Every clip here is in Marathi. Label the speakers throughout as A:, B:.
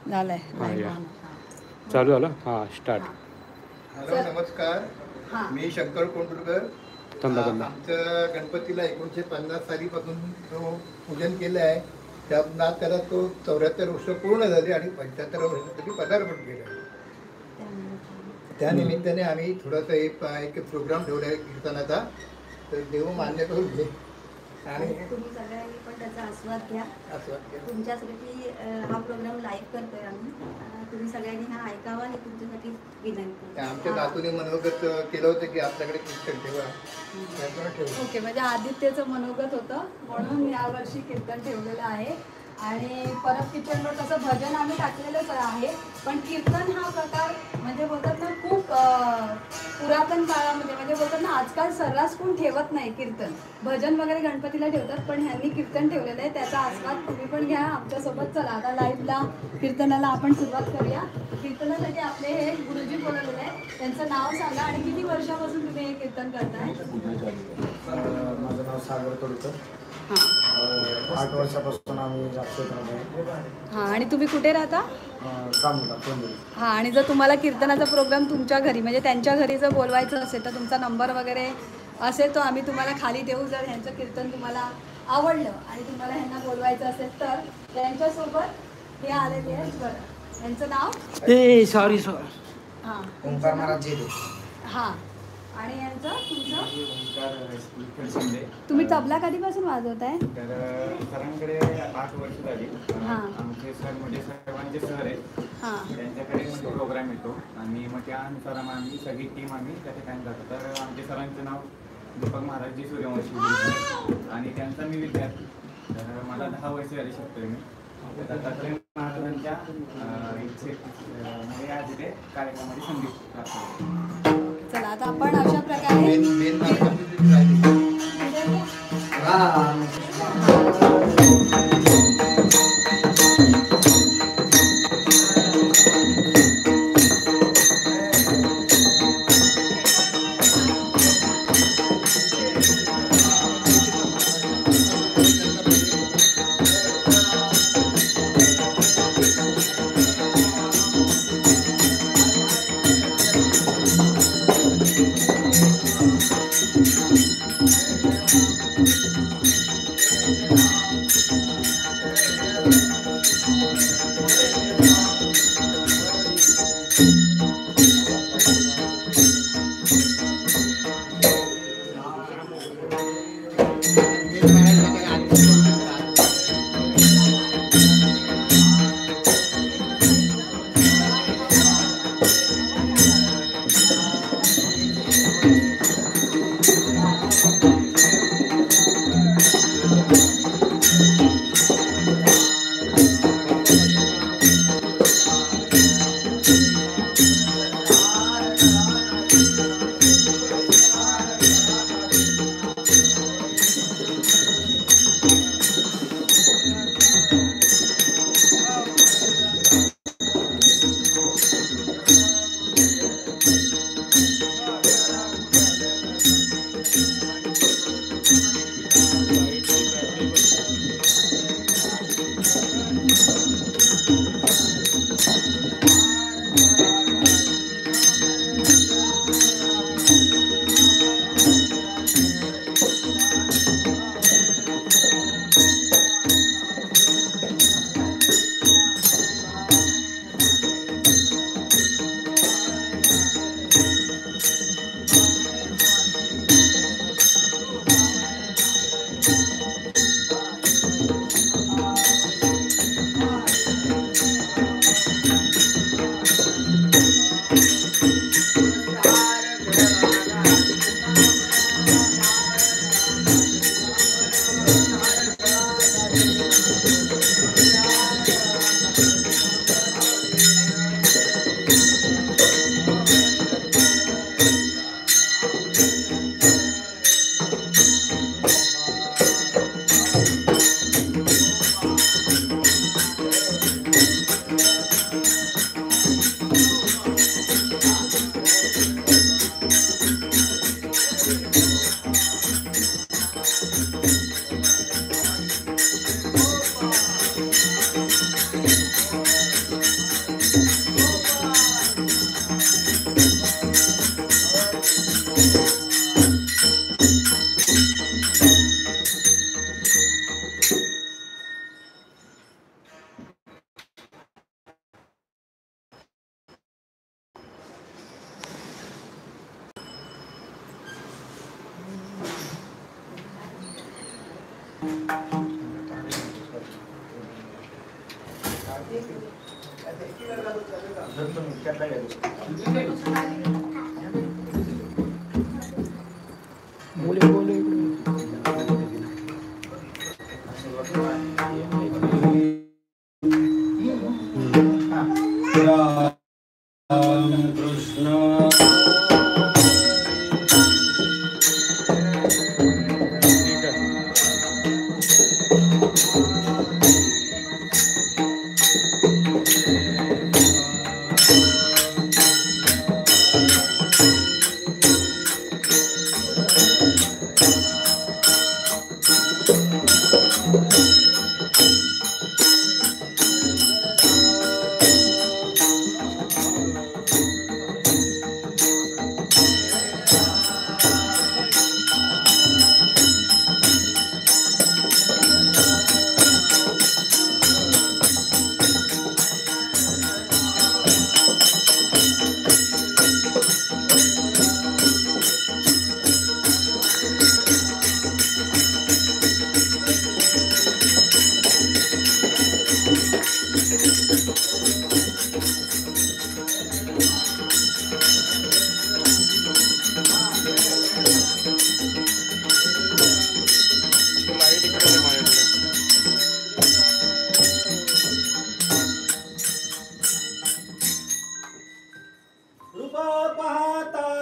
A: झालंय
B: चालू झालं. हां स्टार्ट.
C: हॅलो नमस्कार. मी शंकर कोंडुरकर. आमचं गणपतीला 1950 सालीपासून तो पूजन केलं आहे. त्याला तो 74 वर्ष पूर्ण झाली आणि 75 वर्षासाठी पदार्पण केलं. त्यानिमित्ताने आम्ही थोडासा एक प्रोग्राम ठेवला आहे कीर्तनाचा. तर देव मान्य करून घे आणि
A: तुम्ही सगळ्यांनी पण त्याचा आस्वाद घ्या. तुमच्यासाठी हा प्रोग्राम लाईव्ह करतोय आम्ही. तुम्ही सगळ्यांनी हा ऐकावा हे तुमच्यासाठी विनंती.
C: आमच्या नातूने मनोगत केलं होतं की आपल्याकडे कीर्तन ठेवा.
A: ओके, म्हणजे आदित्यचं मनोगत होतं म्हणून यावर्षी कीर्तन ठेवलेलं आहे. आणि परत किचनवर तसं भजन आम्ही टाकलेलंच आहे. पण कीर्तन हा प्रकार म्हणजे बोलतात ना खूप पुरातन काळामध्ये म्हणजे बोलतात ना आजकाल सर्रास कोण ठेवत नाही कीर्तन. भजन वगैरे गणपतीला ठेवतात पण ह्यांनी कीर्तन ठेवलेलं आहे. त्याचा आस्वाद तुम्ही पण घ्या आमच्यासोबत. चला आता लाईव्हला कीर्तनाला आपण सुरुवात करूया. कीर्तनासाठी आपले हे गुरुजी बोलवलेले आहे. त्यांचं नाव सांगा आणि किती वर्षापासून तुम्ही हे कीर्तन करताय?
D: माझं नाव सागर कडूकर. 8 वर्षापासून आम्ही
A: हां. आणि तुम्ही कुठे राहता?
D: कामोला.
A: हां. आणि जर तुम्हाला कीर्तनाचा प्रोग्राम तुमच्या घरी म्हणजे त्यांच्या घरी जर बोलवायचं असेल तर तुमचा नंबर वगैरे असेल तो आम्ही तुम्हाला खाली देऊ. जर ह्यांचं कीर्तन तुम्हाला आवडलं आणि तुम्हाला ह्यांना बोलवायचं असेल तर त्यांच्यासोबत हे आलेले आहेत. बरं, ह्यांचं नाव
B: सॉरी
A: हां
D: ओंकार महाराज जी.
A: हां. आणि यांचं तुमचं तुम्ही तबला कधीपासून वाजवताय?
E: तर सरांकडे 8 वर्ष झाली. आमचे सर म्हणजे सर्वांचे सर आहेत. त्यांच्याकडे प्रोग्राम येतो आणि मग त्यानुसार आम्ही सगळी टीम आम्ही त्या ठिकाणी जातो. तर आमच्या सरांचं नाव दीपक महाराजजी सूर्यवंशी आणि त्यांचा मी विद्यार्थी. तर मला 10 वर्ष झाली शकतोय मी. दत्तात्रय महाराजांच्या म्हणजे आज इथे कार्यक्रमाची संधी प्राप्त.
A: चला आता आपण अशा प्रकारे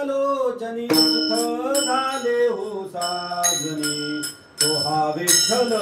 F: लोचनी सुख झाले हो साजनी तो हा विठ्ठल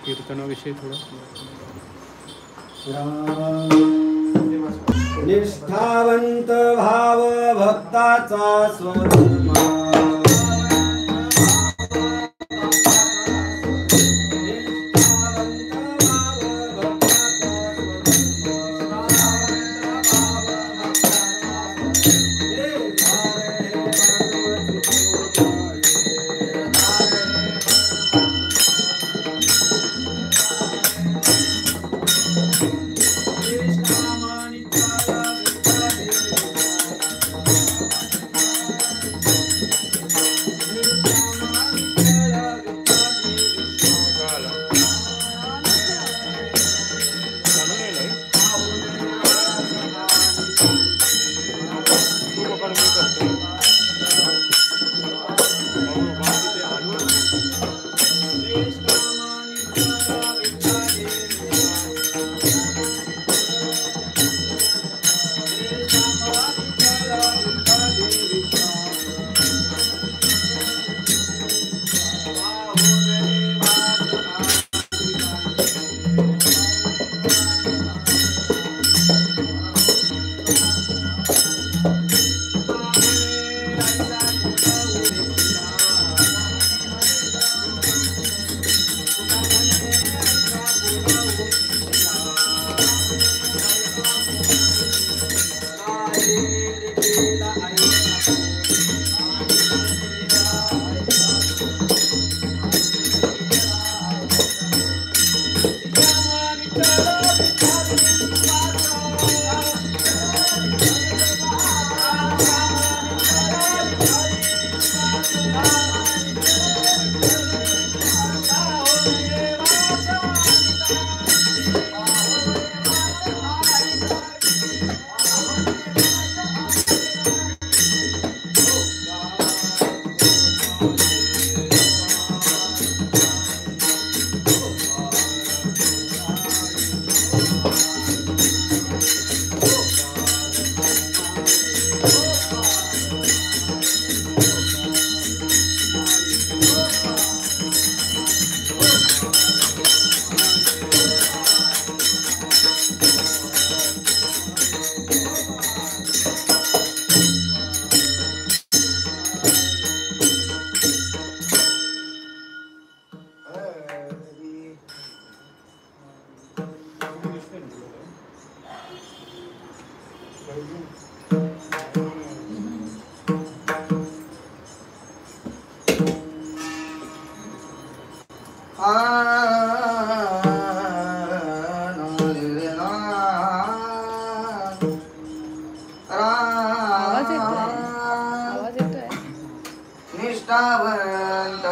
B: कीर्तनाविषयी थोडं
F: निष्ठावंत भाव भक्ताचा स्वधर्म
A: आवाज येतोय आवाज येतोय
D: निष्ठावंत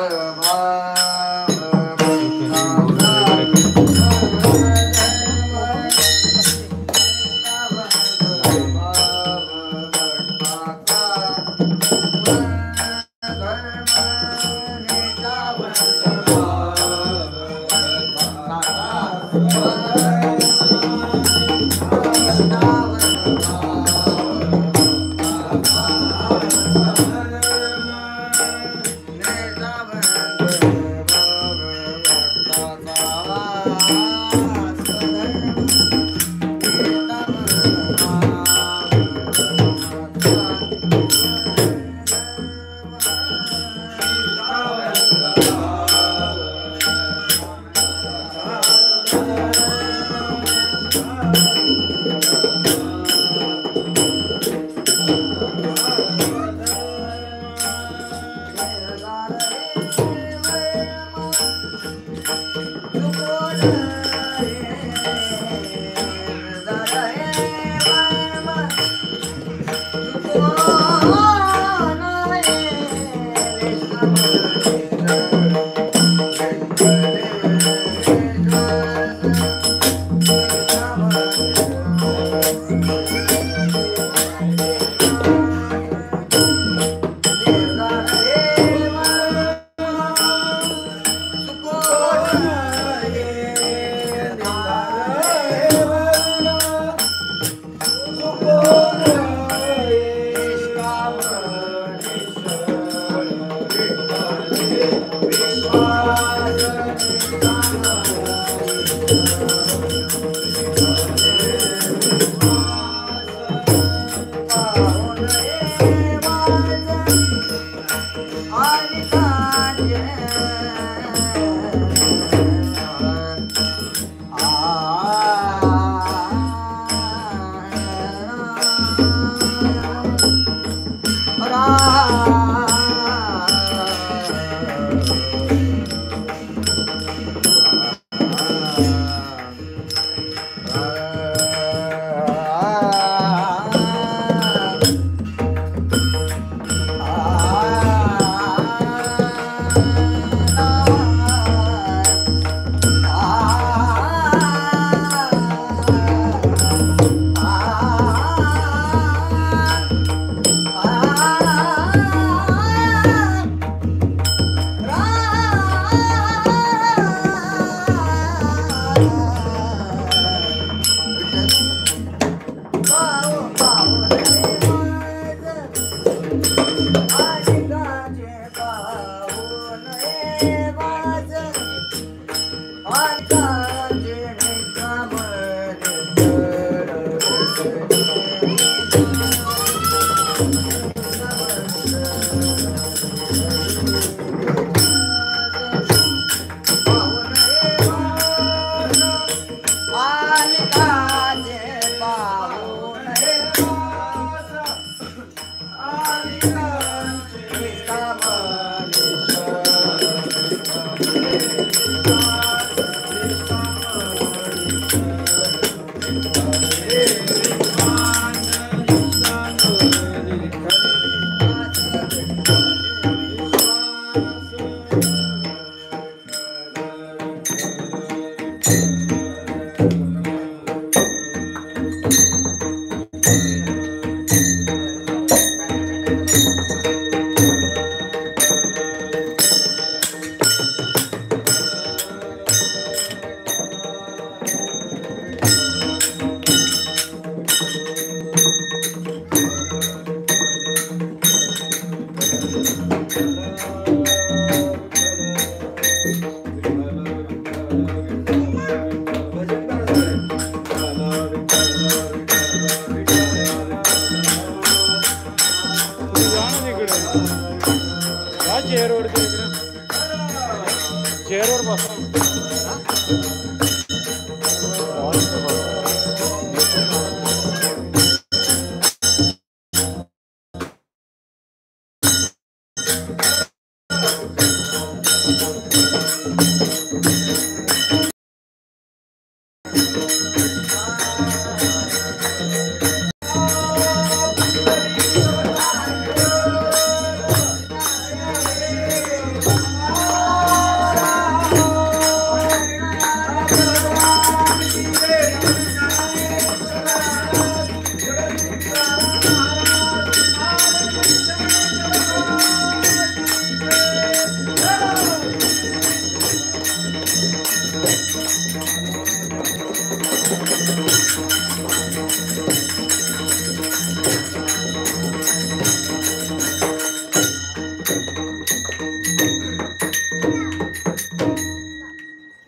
B: चेअरवर बसा.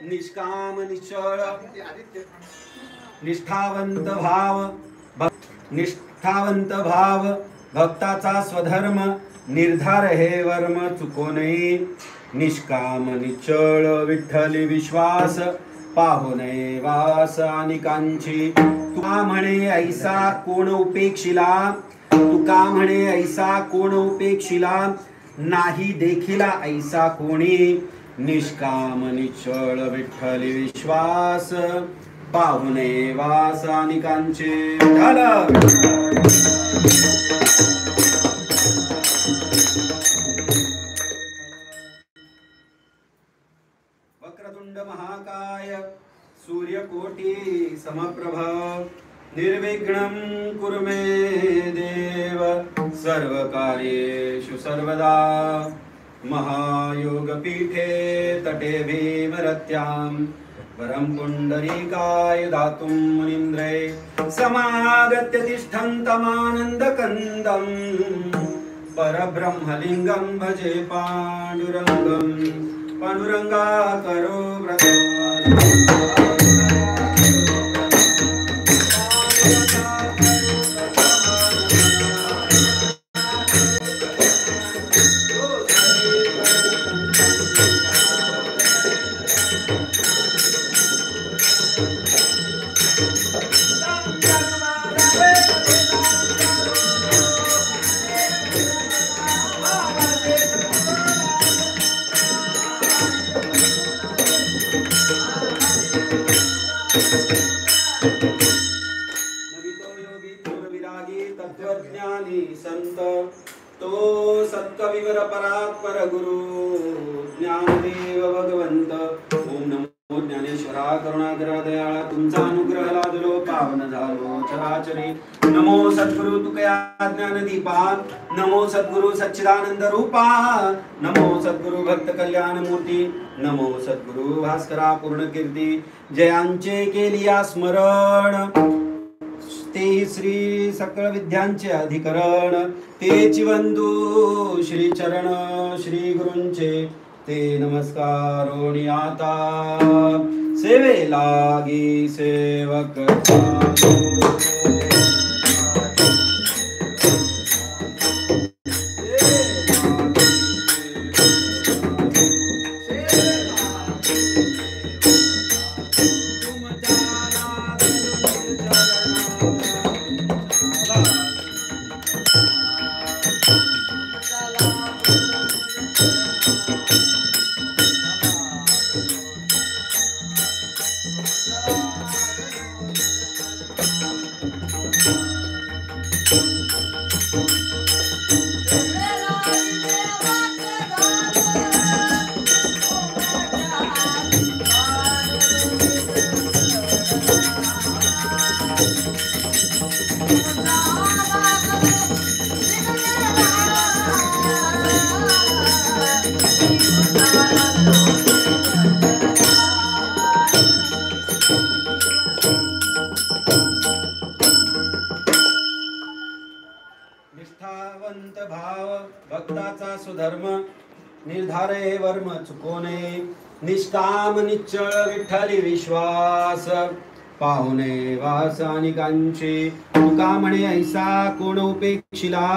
F: निष्काम निश्चळ निष्ठावंत भाव भक्ताचा स्वधर्म निर्धार हे वर्म चुको नये निष्काम निश्चळ विठ्ठली विश्वास पाहू नये वास अनिकांची तुका म्हणे ऐसा कोण उपेक्षिला तुका म्हणे ऐसा कोण उपेक्षिला नाही देखिला ऐसा कोणी निष्काम निश्चळ विठ्ठली विश्वास पाहू नये वास अनिकांचे वक्रतुंड महाकाय सूर्यकोटी समप्रभ निर्विघ्नं कुरु मे देव सर्वकार्येषु सर्वदा महायोगपीठे तटे भीमरत्यां वरं पुण्डरीकाय दातुं मुनीन्द्रे समागत्य तिष्ठन्तमानन्दकन्दं परब्रह्मलिङ्गं भजे पाण्डुरङ्गं पाण्डुरङ्गाकरो व्रतं संत तो सत्कविवर परात्पर गुरु ज्ञानदेव भगवंत ओम नमो ज्ञानेश्वरा करुणाकर दयाळा तुमचा अनुग्रह लादलो पावन झालो चराचरी नमो सद्गुरु तुकया ज्ञान दीपा नमो सद्गुरु सच्चिदानंद रूपा नमो सद्गुरु भक्त कल्याण मूर्ती नमो सद्गुरु भास्करा पूर्ण कीर्ती जयांचे केलिया स्मरण ते श्री सकळ विद्यांचे अधिकरण तेची वंदू श्री चरण श्री गुरूंचे ते नमस्कारोणी आता सेवे लागी सेवक निष्ठावंत भाव भक्ताचा सुधर्म निर्धारे वर्म चुको नये निष्काम निश्चळ विठ्ठली विश्वास पाहुणे वास अनिकांचे तुका म्हणे ऐसा कोण उपेक्षिला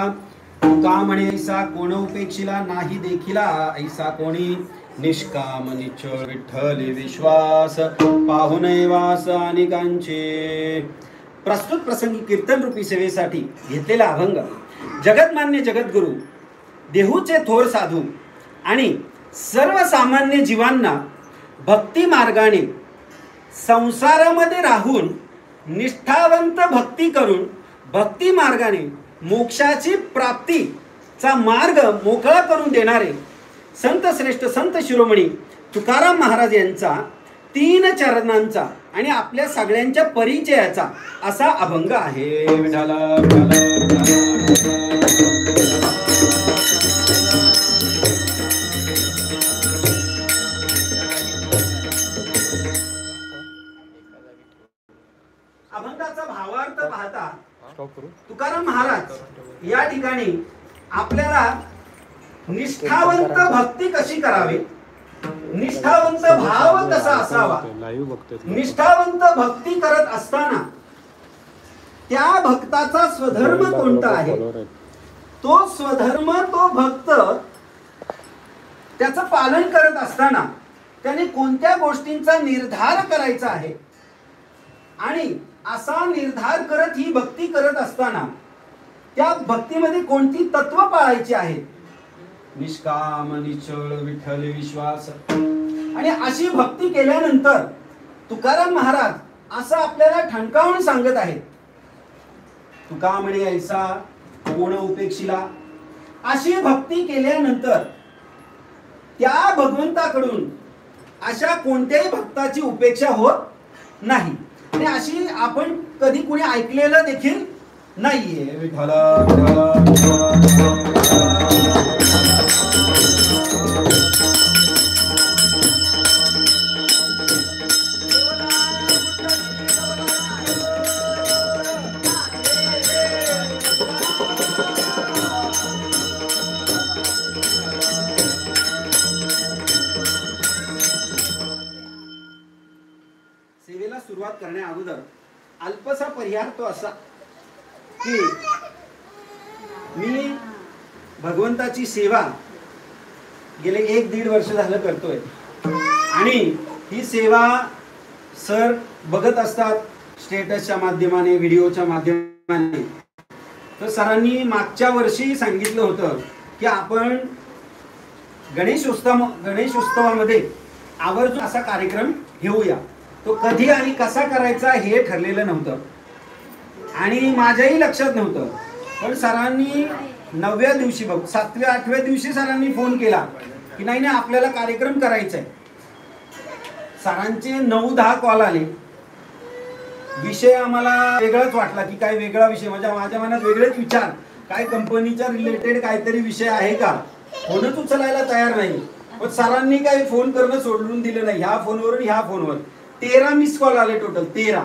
F: तुका म्हणे ऐसा कोण उपेक्षिला नाही देखिला ऐसा कोणी निष्काम निश्चळ विठ्ठली विश्वास पाहुणे वास अनिकांचे प्रस्तुत प्रसंगी कीर्तन रूपी सेवेसाठी घेतलेला अभंग जगतमान्य जगद्गुरु देहूचे थोर साधू आणि सर्वसामान्य जीवांना भक्ती मार्गाने संसारामध्ये राहून निष्ठावंत भक्ती करून भक्ती मार्गाने मोक्षाची प्राप्तीचा मार्ग मोकळा करून देणारे संत श्रेष्ठ संत शिरोमणी तुकाराम महाराज यांचा 3 चरणांचा आणि आपल्या सगळ्यांच्या परिचयाचा असा अभंग आहे. विठाला पाहता पाहता तुकाराम महाराज या ठिकाणी आपल्याला निष्ठावंत भक्ती कशी करावी, निष्ठावंत भाव कसा असावा, निष्ठावंत भक्ती करत असताना त्या भक्ताचा स्वधर्म कोणता आहे, तो स्वधर्म तो भक्त त्याचं पालन करत असताना त्याने कोणत्या गोष्टींचा निर्धार करायचा आहे आणि असा निर्धार करत ही भक्ती करत असताना त्या भक्तीमध्ये कोणती तत्व पाळायची आहेत, निष्काम निश्चळ विठ्ठल विश्वास. आणि अशी भक्ती केल्यानंतर तुकाराम महाराज असं आपल्याला ठणकावून सांगत आहेत, तुका म्हणे ऐसा कोण उपेक्षिला. अशी भक्ती केल्यानंतर त्या भगवंताकडून अशा कोणत्याही भक्ताची उपेक्षा होत नाही. आणि अशी आपण कधी कुणी ऐकलेलं देखील नाहीये. सेवेला सुरुवात करण्या अगोदर अल्पसा पर्याय तो असा की मी भगवंताची सेवा गेले 1-1.5 वर्ष झालं करतोय आणि ही सेवा सर बघत असतात स्टेटसच्या माध्यमाने, व्हिडिओच्या माध्यमाने. तर सरांनी मागच्या वर्षी सांगितलं होतं की आपण गणेशोत्सवामध्ये आवर्जून असा कार्यक्रम घेऊया. तो कधी आणि कसा करायचा हे ठरलेलं नव्हतं आणि माझ्याही लक्षात नव्हतं. पण सरांनी 9व्या दिवशी 7व्या-8व्या दिवशी सरांनी फोन केला की नाही नाही आपल्याला कार्यक्रम करायचा आहे. सरांचे 9-10 कॉल आले. विषय आम्हाला वेगळाच वाटला की काय वेगळा विषय, माझ्या मनात वेगळेच विचार, काय कंपनीच्या रिलेटेड काहीतरी विषय आहे का, फोनच उचलायला तयार नाही. पण सरांनी काही फोन करणं सोडून दिलं नाही. ह्या फोनवरून ह्या फोनवर 13 मिस कॉल आले टोटल 13.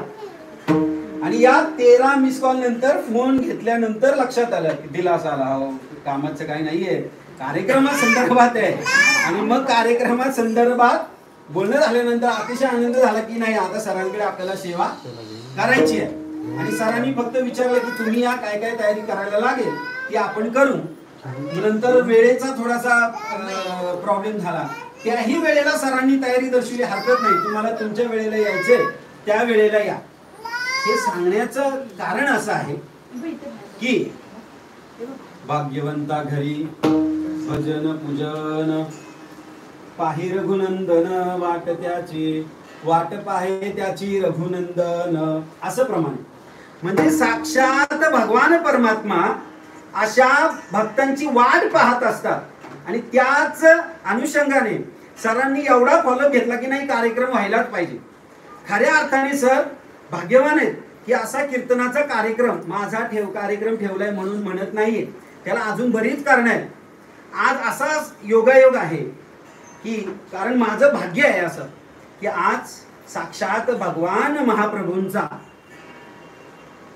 F: आणि या 13 मिस कॉल नंतर फोन घेतल्यानंतर लक्षात आलं की दिलासा आला, कामाचं काही नाहीये, कार्यक्रमासंदर्भात आहे. आणि मग कार्यक्रमासंदर्भात बोलणं झाल्यानंतर अतिशय आनंद झाला की नाही आता सरांकडे आपल्याला सेवा करायची आहे. आणि सरांनी फक्त विचारलं की तुम्ही या काय काय तयारी करायला लागेल ती आपण करू. नंतर वेळेचा थोडासा प्रॉब्लेम झाला. त्याही वेळेला सरांनी तयारी दर्शवली, हरकत नाही, तुम्हाला तुमच्या वेळेला यायचे त्या वेळेला या. हे सांगण्याचं कारण असं आहे की भाग्यवंता घरी भजन पूजन पाहि रघुनंदन वाट पाहे त्याची रघुनंदन असं प्रमाणे. म्हणजे साक्षात भगवान परमात्मा अशा भक्तांची वाट पाहत असतात. आणि त्याच अनुषंगाने सरांनी एवढा फॉलोअप घेतला की नाही कार्यक्रम व्हायलाच पाहिजे. खऱ्या अर्थाने सर भाग्यवान आहेत की असा कीर्तनाचा कार्यक्रम माझा कार्यक्रम ठेवलाय म्हणून म्हणत नाहीये, त्याला अजून बरीच कारण आहेत. आज असा योगायोग आहे की कारण माझं भाग्य आहे असं की आज साक्षात भगवान महाप्रभूंचा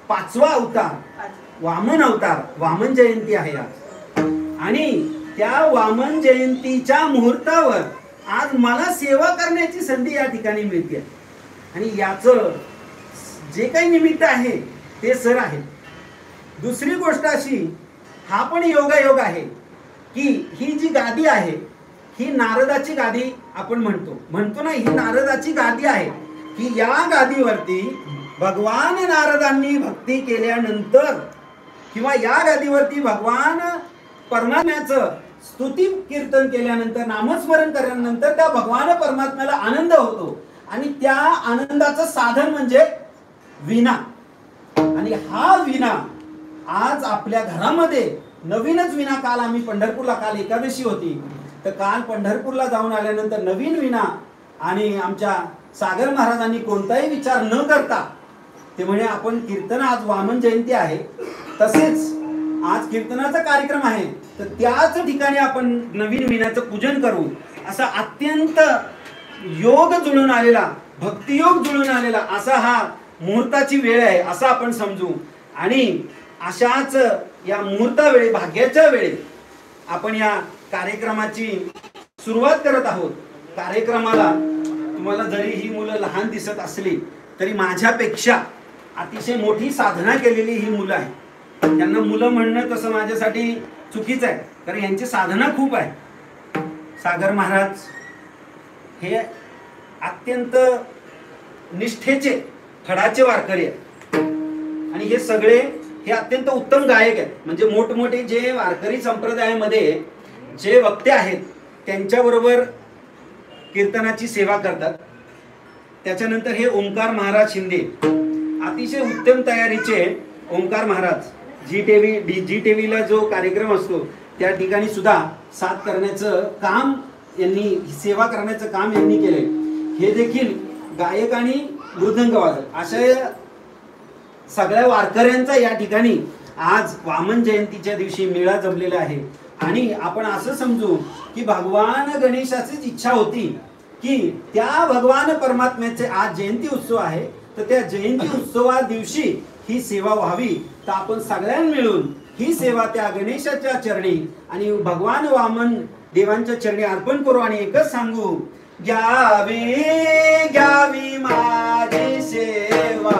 F: 5वा अवतार वामन अवतार, वामन जयंती आहे आज. आणि त्या वामन जयंतीच्या मुहूर्तावर आज मला सेवा करण्याची संधी या ठिकाणी मिळते. आणि याचं जे काही निमित्त आहे ते सर आहे. दुसरी गोष्ट अशी, हा पण योगायोग आहे की ही जी गादी आहे ही नारदाची गादी आपण म्हणतो ना, ही नारदाची गादी आहे की या गादीवरती भगवान नारदांनी भक्ती केल्यानंतर किंवा या गादीवरती भगवान परमात्म्याचं स्तुती कीर्तन केल्यानंतर, नामस्मरण केल्यानंतर त्या भगवान परमात्म्याला आनंद होतो. आणि त्या आनंदाचं साधन म्हणजे वीणा. आणि हा वीणा आज आपल्या घरामध्ये नवीनच वीणा. काल आम्ही पंढरपूरला, काल एकादशी होती, तर काल पंढरपूरला जाऊन आल्यानंतर नवीन वीणा. आणि आमच्या सागर महाराजांनी कोणताही विचार न करता ते म्हणे आपण कीर्तन, आज वामन जयंती आहे तसेच आज कीर्तनाचा कार्यक्रम आहे तर त्याच ठिकाणी आपण नवीन वीणाचं पूजन करू. असा अत्यंत योग जुळून आलेला, भक्तियोग जुळून आलेला असा हा मुहूर्ताची वेळ आहे असं आपण समजू आणि अशाच या मुहूर्ता वेळी, भाग्याच्या वेळी आपण या कार्यक्रमाची सुरुवात करत आहोत. कार्यक्रमाला तुम्हाला जरी ही मुलं लहान दिसत असली तरी माझ्यापेक्षा अतिशय मोठी साधना केलेली ही मुलं आहे. त्यांना मुलं म्हणणं तसं माझ्यासाठी चुकीचं आहे, कारण यांची साधना खूप आहे. सागर महाराज हे अत्यंत निष्ठेचे खडाचे वारकरी आहेत आणि हे सगळे हे अत्यंत उत्तम गायक आहेत. म्हणजे मोठमोठे जे वारकरी संप्रदायामध्ये जे वक्ते आहेत त्यांच्याबरोबर कीर्तनाची सेवा करतात. त्याच्यानंतर हे ओंकार महाराज शिंदे, अतिशय उत्तम तयारीचे ओंकार महाराज. जी टीव्हीला जो कार्यक्रम असतो त्या ठिकाणी सुद्धा साथ करण्याचं काम यांनी, सेवा करण्याचं काम यांनी केलंय. हे देखील गायक आणि मृदंग वादक अशा सगळ्या वारकऱ्यांचा या ठिकाणी आज वामन जयंतीच्या दिवशी मेळा जमलेला आहे. आणि आपण असं समजू की भगवान गणेशाचीच इच्छा होती की त्या भगवान परमात्म्याचे आज जयंती उत्सव आहे, तर त्या जयंती उत्सवा दिवशी ही सेवा व्हावी. तर आपण सगळ्यांनी मिळून ही सेवा त्या गणेशाच्या चरणी आणि भगवान वामन देवांच्या चरणी अर्पण करू आणि एकच सांगू, घ्यावी घ्यावी माझी सेवा.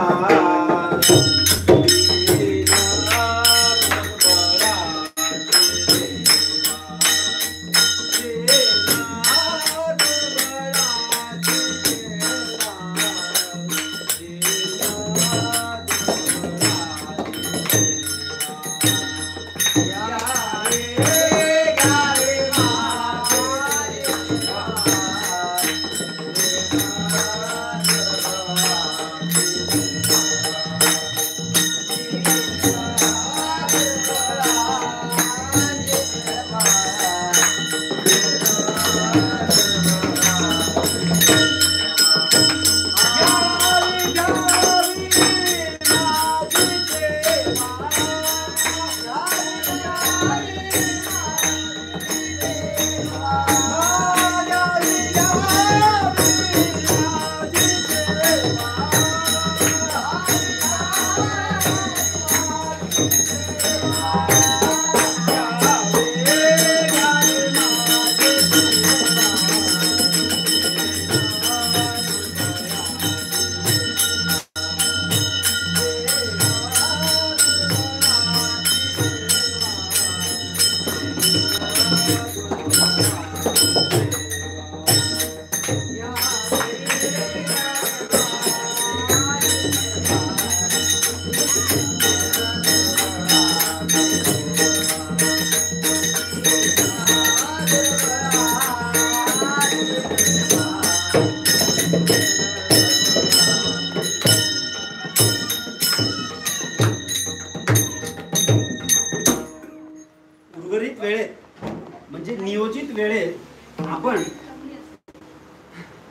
F: आपण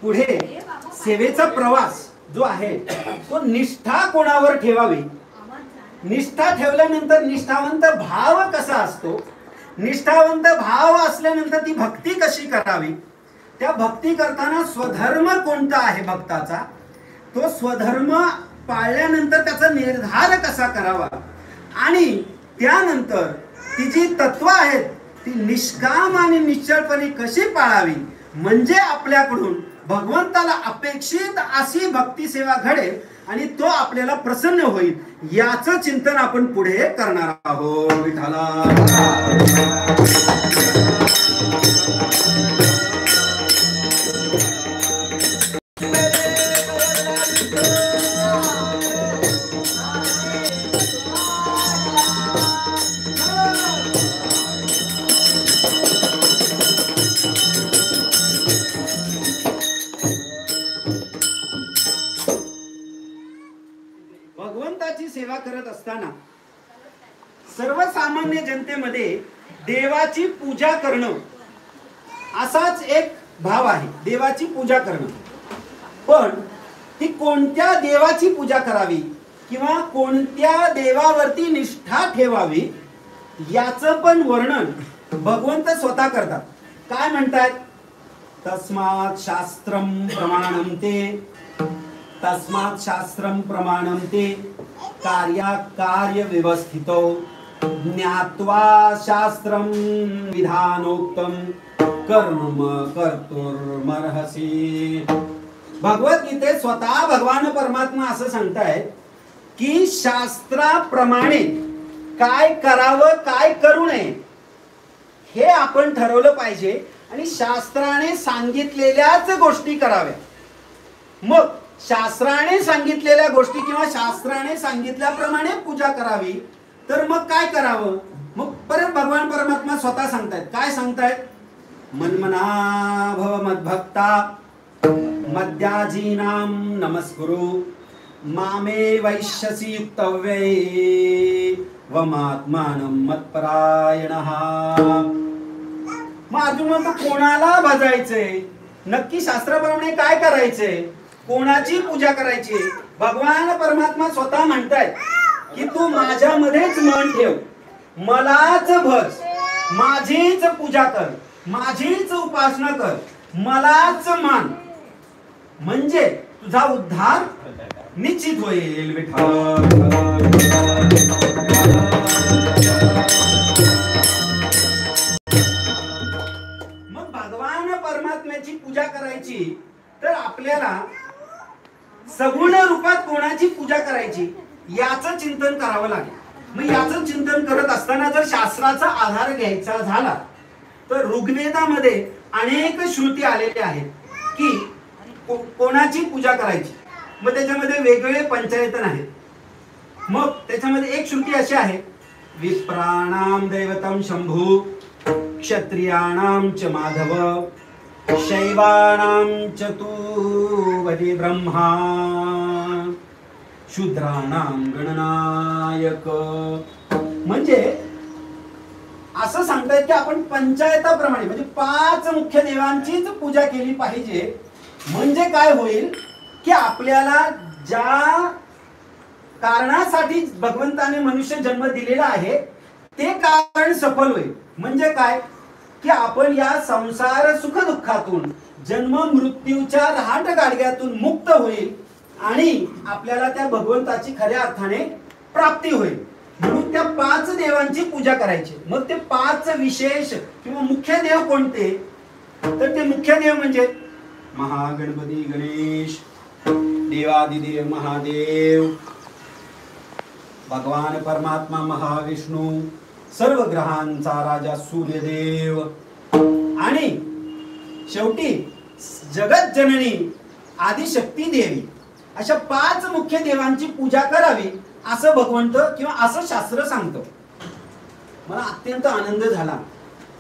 F: पुढे सेवेचा प्रवास जो आहे तो निष्ठा कोणावर ठेवावी, निष्ठा ठेवल्यानंतर निष्ठावंत भाव कसा असतो, निष्ठावंत भाव असल्यानंतर ती भक्ती कशी करावी, त्या भक्ती करताना स्वधर्म कोणता आहे भक्ताचा, तो स्वधर्म पाळल्यानंतर त्याचा निर्धार कसा करावा आणि त्यानंतर ती जी तत्व आहेत ती निष्काम आणि निश्चळपणे कशी पाळावी, म्हणजे आपल्याकडून भगवंताला अपेक्षित अशी भक्ती सेवा घडेल आणि तो आपल्याला प्रसन्न होईल, याचं चिंतन आपण पुढे करणार आहोत. विठ्ठला भगवंताची सेवा करत असताना सर्वसामान्य जनतेमध्ये देवाची पूजा करणं असाच एक भाव आहे, देवाची पूजा करणं. पण ती कोणत्या देवाची पूजा करावी किंवा कोणत्या देवावरती निष्ठा ठेवावी याचं पण वर्णन भगवंत स्वतः करतात. काय म्हणतात, तस्मात् शास्त्रम प्रमाणं ते तस्मात् शास्त्रं प्रमाणं ते कार्य व्यवस्थितो ज्ञात्वा शास्त्रं विधानोक्तं कर्म कर्तुर्मर्हसि. भगवद्गीतेत स्वतः भगवान परमात्मा असं सांगतायत की शास्त्राप्रमाणे काय करावं काय करू नये हे आपण ठरवलं पाहिजे आणि शास्त्राने सांगितलेल्याच गोष्टी कराव्या. मग शास्त्राने सांगितलेल्या गोष्टी किंवा शास्त्राने सांगितल्याप्रमाणे पूजा करावी तर मग काय करावं. मग परत भगवान परमात्मा स्वतः सांगतायत. काय सांगतायत? मन्मना भव मद्भक्ता मद्याजीनां नमस्कुरु मामे वैश्यसि युक्तव्ये वमात्मानं मत्परायणः. मग अर्जुन म्हणतो कोणाला भजायचंय, नक्की शास्त्राप्रमाणे काय करायचंय, कोणाची पूजा करायची. भगवान परमात्मा स्वतः म्हणतायत की तू माझ्यामध्येच मन ठेव, मलाच भज, माझीच पूजा कर, माझीच उपासना कर, मलाच मान, म्हणजे तुझा उद्धार निश्चित होईल. मग भगवान परमात्म्याची पूजा करायची तर आपल्याला सगुण रूपात कोणाची पूजा करायची याचं चिंतन करावं लागेल. मग याचं चिंतन करत असताना जर शास्त्राचा आधार घ्यायचा झाला तर ऋग्वेदामध्ये अनेक श्रुती आलेल्या आहेत की कोणाची पूजा करायची. मग त्याच्यामध्ये वेगवेगळे पंचायतन आहेत. मग त्याच्यामध्ये एक श्रुती अशी आहे, विप्राणाम दैवतम शंभू क्षत्रियाणाम च माधव शैवाणाम च तू वदि ब्रह्मा शूद्राणाम गणनायक. म्हणजे असं सांगतायत की आपण पंचायताप्रमाणे म्हणजे 5 मुख्य देवांचीच पूजा केली पाहिजे. म्हणजे काय होईल की आपल्याला ज्या कारणासाठी भगवंताने मनुष्य जन्म दिलेला आहे ते कारण सफल होईल. म्हणजे काय की आपण या संसार सुख दुःखातून जन्म मृत्यूच्या रहाट गाडग्यातून मुक्त होईल आणि आपल्याला त्या भगवंताची खऱ्या अर्थाने प्राप्ती होईल. म्हणून त्या 5 देवांची पूजा करायची. मग ते 5 विशेष किंवा मुख्य देव कोणते तर ते मुख्य देव म्हणजे महागणपती गणेश, देवादिदेव महादेव, भगवान परमात्मा महाविष्णू, सर्व ग्रहांचा राजा सूर्यदेव आणि शेवटी जगत जननी आदिशक्ती देवी. अशा 5 मुख्य देवांची पूजा करावी असं भगवंत किंवा असं शास्त्र सांगतं. मला अत्यंत आनंद झाला.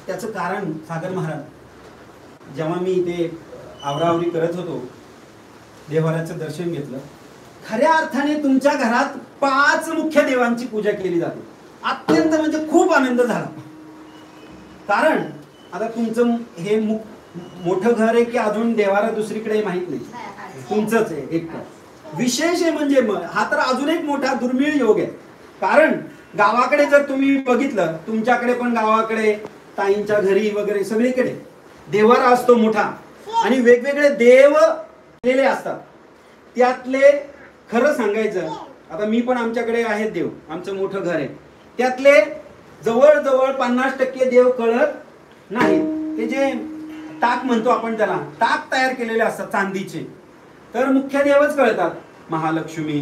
F: त्याचं कारण सागर महाराज जेव्हा मी इथे आवरावरी करत होतो देवालयाचं दर्शन घेतलं. खऱ्या अर्थाने तुमच्या घरात 5 मुख्य देवांची पूजा केली जाते. अत्यंत म्हणजे खूप आनंद झाला. कारण आता तुमचं हे मोठं घर आहे की अजून देवाला दुसरीकडे माहित नाही, तुमचंच आहे एक. विशेष आहे म्हणजे हा तर अजून एक मोठा दुर्मिळ योग आहे. कारण गावाकडे जर तुम्ही बघितलं, तुमच्याकडे पण गावाकडे ताईंच्या घरी वगैरे सगळीकडे देवारा असतो मोठा आणि वेगवेगळे देव केलेले असतात. त्यातले खरं सांगायचं आता मी पण आमच्याकडे आहेत देव, आमचं मोठं घर आहे, त्यातले जवळजवळ 50% देव कळत नाहीत. ते जे टाक म्हणतो आपण त्याला, टाक तयार केलेले असतात चांदीचे, तर मुख्य देवच कळतात. महालक्ष्मी,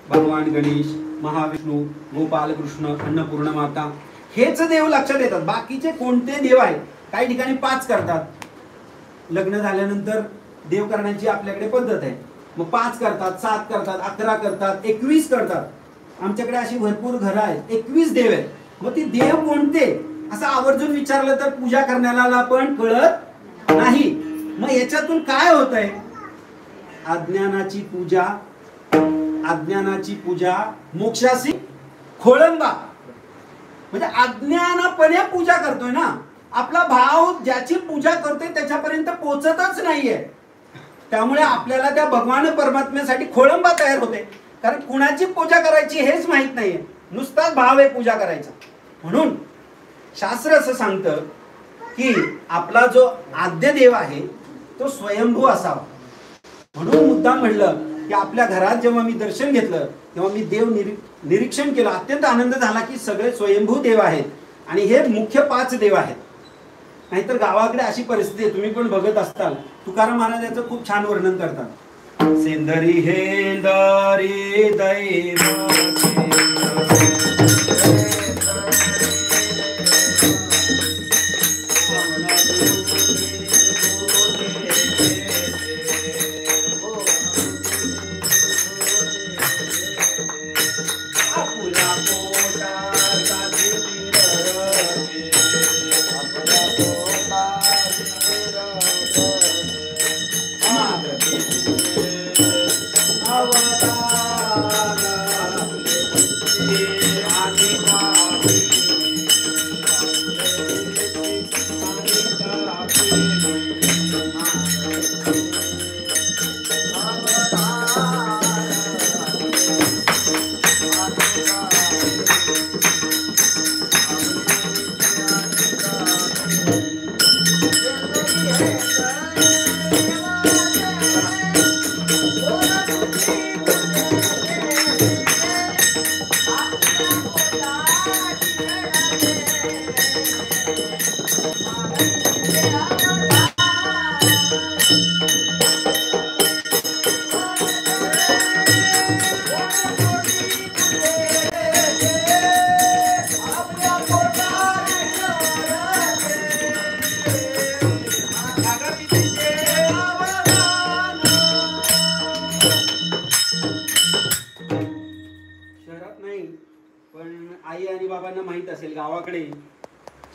F: भगवान गणेश, महाविष्णू, गोपाल कृष्ण, अन्नपूर्ण माता हेच देव लक्षात येतात. बाकीचे कोणते देव आहेत काही ठिकाणी 5 करतात. लग्न झाल्यानंतर देव करण्याची आपल्याकडे पद्धत आहे. मग 5 करतात, 7 करतात, 11 करतात, 21 करतात. आमच्याकडे अशी भरपूर घरं आहेत, 21 देव आहेत. मग ती देव कोणते असं आवर्जून विचारलं तर पूजा करण्याला पण कळत नाही. मग याच्यातून काय होतंय? अज्ञानाची पूजा मोक्षासी खोळंबा. म्हणजे अज्ञानापणे पूजा करतोय ना, आपला भाव ज्याची पूजा करतोय त्याच्यापर्यंत पोहोचतच नाहीये. त्यामुळे आपल्याला त्या भगवान परमात्म्यासाठी खोळंबा तयार होते. कारण कुणाची पूजा करायची हेच माहित नाहीये, नुसताच भाव आहे पूजा करायचा. म्हणून शास्त्र असं सांगतं की आपला जो आद्य देव आहे तो स्वयंभू असावा. म्हणून मुद्दाम म्हणलं की आपल्या घरात जेव्हा मी दर्शन घेतलं तेव्हा मी देव निरीक्षण केलं. अत्यंत आनंद झाला की सगळे स्वयंभू देव आहेत आणि हे मुख्य 5 देव आहेत. नाहीतर गावाकडे अशी परिस्थिती आहे, तुम्ही पण बघत असताल. तुकाराम महाराज याचं खूप छान वर्णन करतात. सेंदरी हेंदरी दैव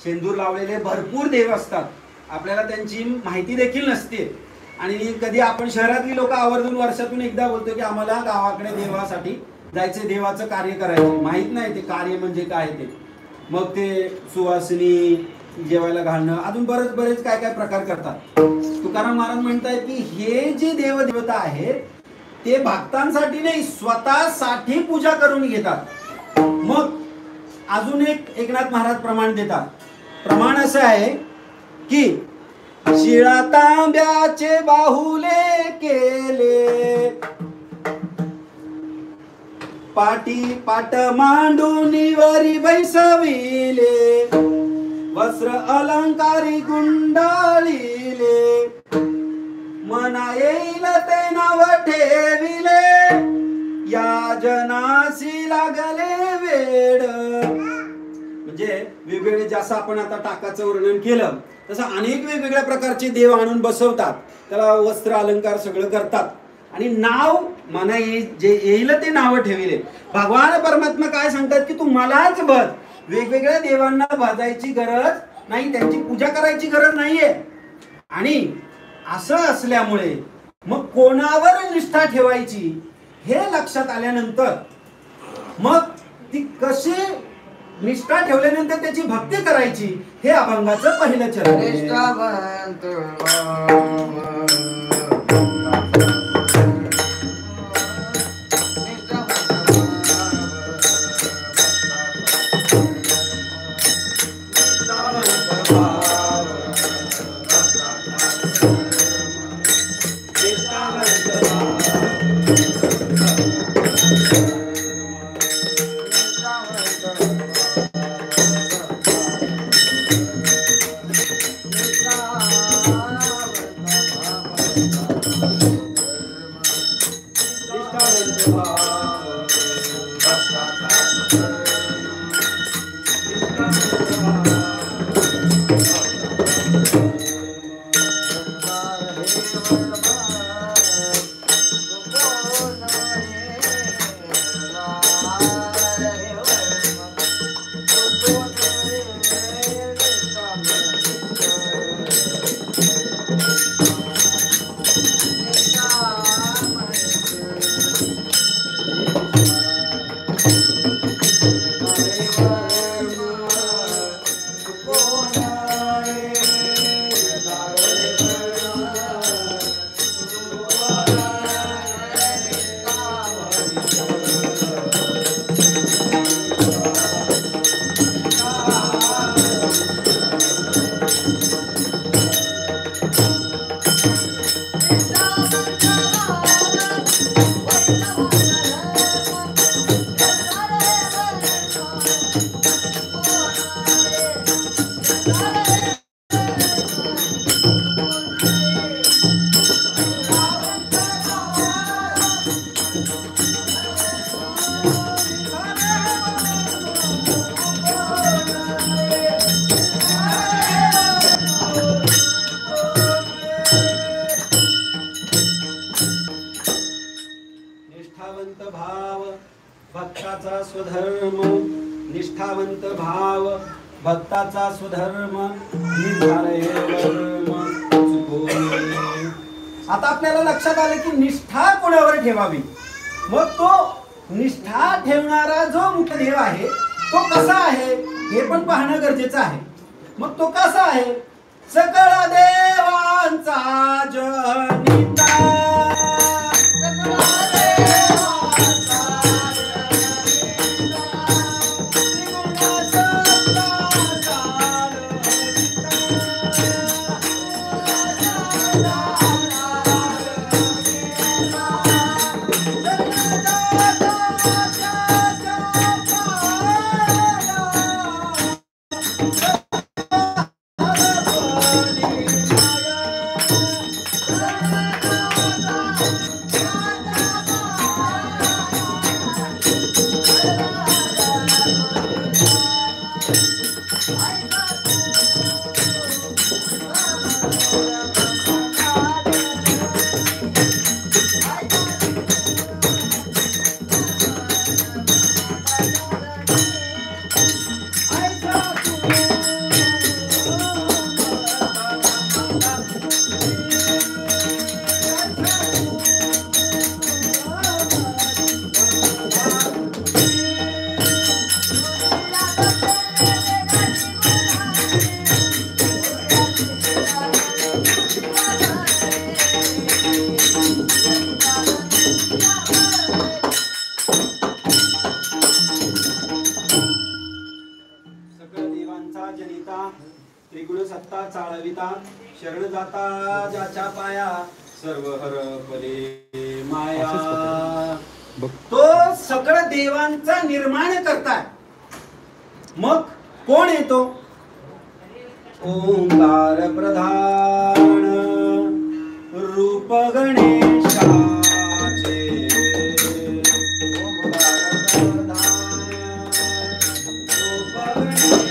F: शेंदूर लावलेले भरपूर देव असतात. आपल्याला त्यांची माहिती देखील नसते आणि कधी आपण शहरातली लोक आवर्जून वर्षातून एकदा बोलतो की आम्हाला गावाकडे देवासाठी जायचे, देवाचं कार्य करायचं. माहित नाही ते कार्य म्हणजे काय ते. मग ते सुवासिनी जेवायला घालणं, अजून बरेच काय काय प्रकार करतात. तुकाराम महाराज म्हणतायत की हे जे देवदेवता आहेत ते भक्तांसाठी नाही, स्वतःसाठी पूजा करून घेतात. मग अजून एक एकनाथ महाराज प्रमाण देतात. प्रमाण असं आहे की शिळा तांब्याचे बाहुले केले, पाटी पाट मांडून वरी बैसविले, वस्त्र अलंकारी गुंडाळिले, मना येईल ते नाव ठेविले, या जनासी लागले वेड. म्हणजे वेगवेगळे, जसं आपण आता टाकाचं वर्णन केलं तसं अनेक वेगवेगळ्या प्रकारचे देव आणून बसवतात, त्याला वस्त्र अलंकार सगळं करतात आणि नाव मना जे येईल ते नाव ठेविले. भगवान परमात्मा काय सांगतात की तू मलाच भज, वेगवेगळ्या देवांना भजायची गरज नाही, त्यांची पूजा करायची गरज नाहीये. आणि असं असल्यामुळे मग कोणावर निष्ठा ठेवायची हे लक्षात आल्यानंतर मग ती कशी निष्ठा ठेवल्यानंतर त्याची भक्ती करायची हे अभंगाचं पहिलं चरण आहे. निष्ठावंत भाव भक्ताचा स्वधर्म, निष्ठावंत भाव भक्ताचा स्वधर्म, निर्धारय कर्म चुकोनी. आता आपल्याला लक्षात आलं की निष्ठा कोणावर ठेवावी. मग तो निष्ठा ठेवणारा जो मुख्य देव आहे तो कसा आहे हे पण पाहणं गरजेचं आहे. मग तो कसा आहे? सकळ देवांचा जनिता, त्रिगुण सत्ता चाळविता, शरण जाता ज्याच्या पाया, सर्व हरपले माया. तो सगळं देवांचा निर्माण करताय. मग कोण येतो? ओंकार प्रधान रूप गणेशाचे, ओंकार प्रधान रूप गणेशाचे.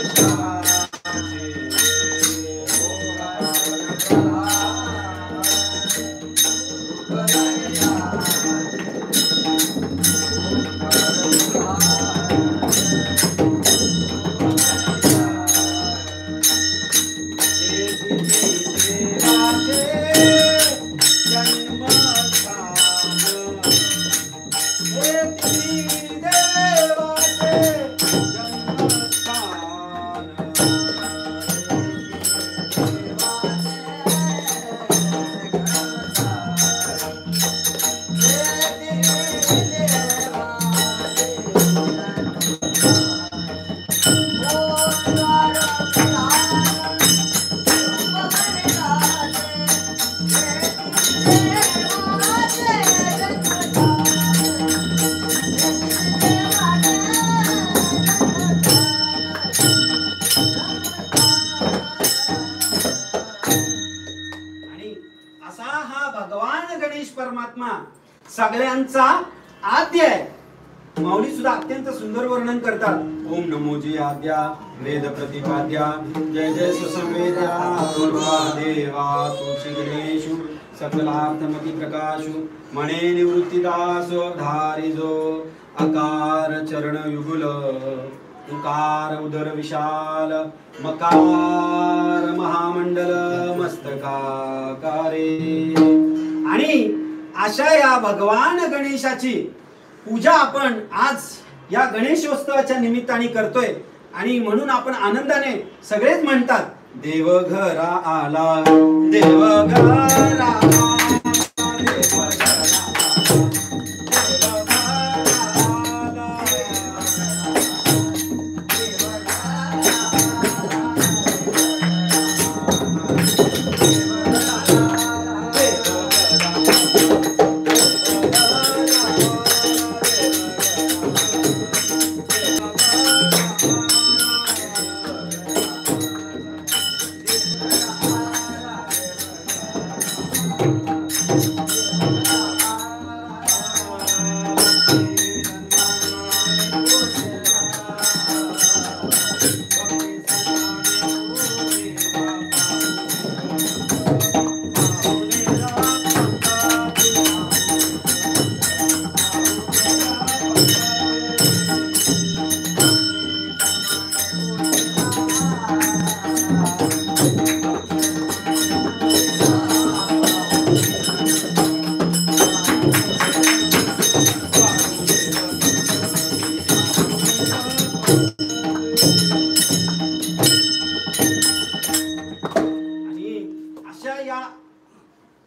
F: परमात्मा सगळ्यांचा आद्य आहे. माऊली सुद्धा अत्यंत सुंदर वर्णन करतात. ओम नमोजी आद्या वेद प्रतिपाद्या, जय जय सुसंवेद्या देवा तुळशी गणेशु सकलार्थमती प्रकाशु, मणे निवृत्तीदास धारी जो आकार चरण युगुल, उकार उदर विशाल, मकार महामंडल मस्तकाकारे. आणि अशा या भगवान गणेशाची पूजा आपण आज या गणेशोत्सवाच्या निमित्ताने करतोय. आणि म्हणून आपण आनंदाने सगळेच म्हणतात, देवघरा आला देवघरा आला.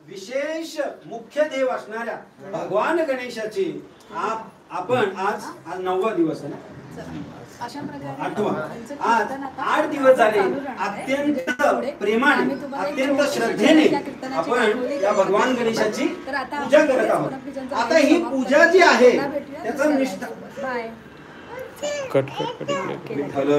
F: विशेष मुख्य देव असणाऱ्या भगवान गणेशाची आपण आज 9वा दिवस आहे ना,
A: अशा प्रकारे
F: 8वा
A: आमचं
F: आज
A: कीर्तन आता
F: 8 दिवस झाले
A: चालू राहणार आहे.
F: अत्यंत
A: पुढे
F: प्रेमाने
A: आम्ही तुम्हाला एक
F: अत्यंत
A: छोटीशी
F: श्रद्धेने
A: त्या कीर्तनाची
F: आपण
A: गाठोडी
F: या भगवान
A: करतो.
F: गणेशाची
A: तर आता
F: पूजा
A: आपण
F: करत
A: तेच
F: आहोत.
A: पुनर्पूजनचा
F: आता
A: काही
F: ही
A: समाप्त
F: पूजा जी
A: करतो.
F: आहे
A: पुन्हा भेटूया
F: त्याचा
A: दुसऱ्या
F: निष्ठा
A: live सोबत. बाय.
B: कट कट कट इकडे
F: विठ्ठल